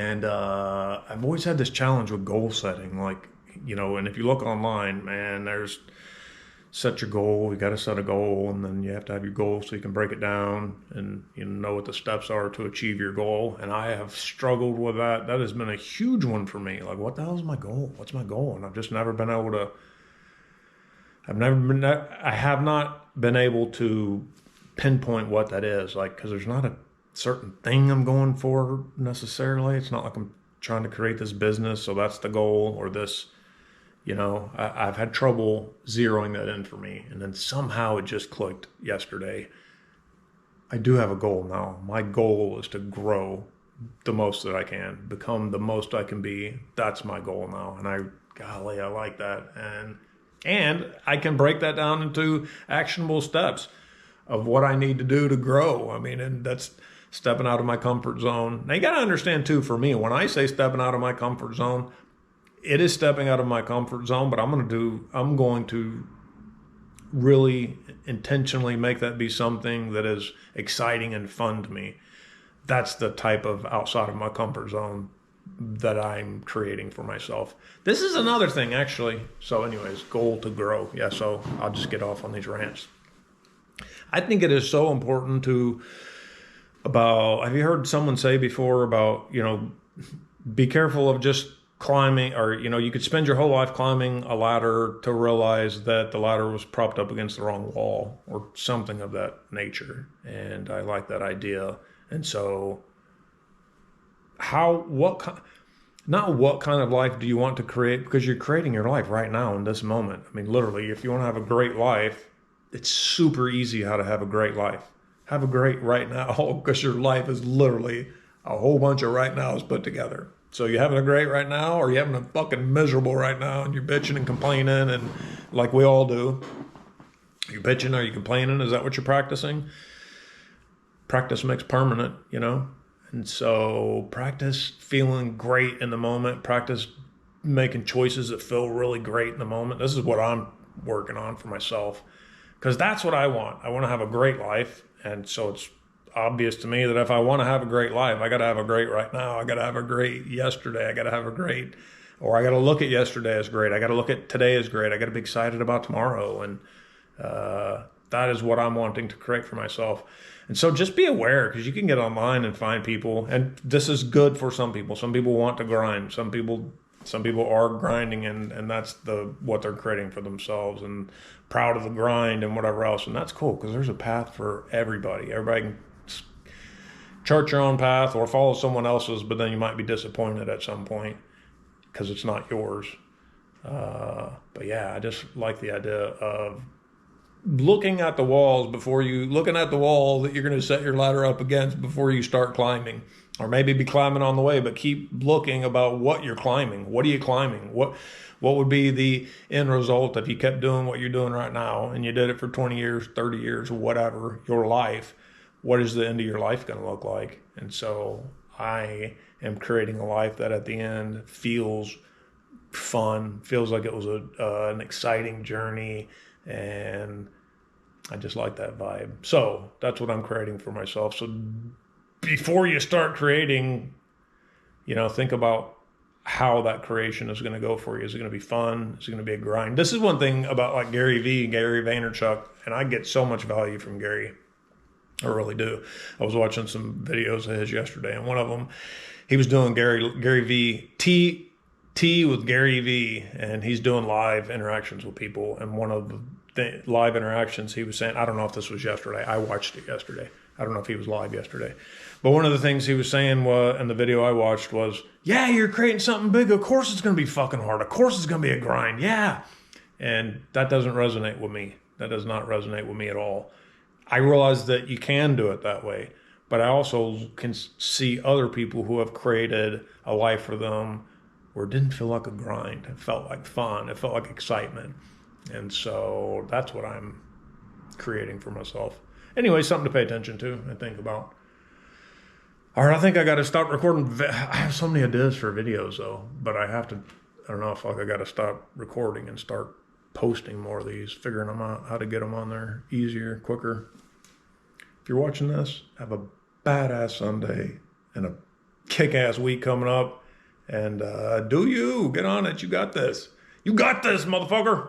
And I've always had this challenge with goal setting. And if you look online, man, there's set your goal. You got to set a goal, and then you have to have your goal so you can break it down and you know what the steps are to achieve your goal. And I have struggled with that. That has been a huge one for me. Like, what the hell is my goal? What's my goal? And I've just never been able to. I have not been able to pinpoint what that is. Like, because there's not a certain thing I'm going for necessarily. It's not like I'm trying to create this business, so that's the goal, or this. I've had trouble zeroing that in for me. And then somehow it just clicked yesterday. I do have a goal now. My goal is to grow the most that I can, become the most I can be. That's my goal now. And golly, I like that. And I can break that down into actionable steps of what I need to do to grow. I mean, and that's stepping out of my comfort zone. Now you got to understand too, for me, when I say stepping out of my comfort zone, it is stepping out of my comfort zone, but I'm going to really intentionally make that be something that is exciting and fun to me. That's the type of outside of my comfort zone that I'm creating for myself. This is another thing, actually. So anyways, goal to grow. Yeah, so I'll just get off on these rants. I think it is so important have you heard someone say before about, be careful of just climbing, or you could spend your whole life climbing a ladder to realize that the ladder was propped up against the wrong wall, or something of that nature. And I like that idea. And so not what kind of life do you want to create, because you're creating your life right now in this moment. I mean, literally, if you want to have a great life, it's super easy how to have a great life. Have a great right now, because your life is literally a whole bunch of right nows put together. So you having a great right now, or you having a fucking miserable right now, and you're bitching and complaining, and like we all do. You're bitching, are you complaining? Is that what you're practicing? Practice makes permanent, And so practice feeling great in the moment. Practice making choices that feel really great in the moment. This is what I'm working on for myself, because that's what I want. I want to have a great life. And so it's obvious to me that if I want to have a great life, I got to have a great right now. I got to have a great yesterday. I got to have a great, or I got to look at yesterday as great. I got to look at today as great. I got to be excited about tomorrow. And that is what I'm wanting to create for myself. And so just be aware, because you can get online and find people, and this is good for some people. Some people want to grind. Some people are grinding, and that's what they're creating for themselves, and proud of the grind and whatever else. And that's cool, because there's a path for everybody. Everybody can chart your own path or follow someone else's, but then you might be disappointed at some point because it's not yours. But yeah, I just like the idea of looking at the wall that you're going to set your ladder up against before you start climbing, or maybe be climbing on the way, but keep looking about what you're climbing. What are you climbing? What would be the end result if you kept doing what you're doing right now, and you did it for 20 years, 30 years, whatever, your life? What is the end of your life going to look like? And so I am creating a life that at the end feels fun, feels like it was an exciting journey, and I just like that vibe. So that's what I'm creating for myself. So before you start creating, think about how that creation is going to go for you. Is it going to be fun? Is it going to be a grind? This is one thing about like Gary Vaynerchuk, and I get so much value from Gary. I really do. I was watching some videos of his yesterday, and one of them, he was doing Gary V tea with Gary V, and he's doing live interactions with people. And one of the live interactions, he was saying, I don't know if this was yesterday. I watched it yesterday. I don't know if he was live yesterday. But one of the things he was saying in the video I watched was, yeah, you're creating something big. Of course it's going to be fucking hard. Of course it's going to be a grind. Yeah. And that doesn't resonate with me. That does not resonate with me at all. I realize that you can do it that way, but I also can see other people who have created a life for them where it didn't feel like a grind. It felt like fun. It felt like excitement. And so that's what I'm creating for myself. Anyway, something to pay attention to and think about. All right, I think I got to stop recording. I have so many ideas for videos, though, but I don't know if I got to stop recording and start posting more of these, figuring them out, how to get them on there easier, quicker. If you're watching this, have a badass Sunday and a kick-ass week coming up. And do you get on it? You got this. You got this, motherfucker.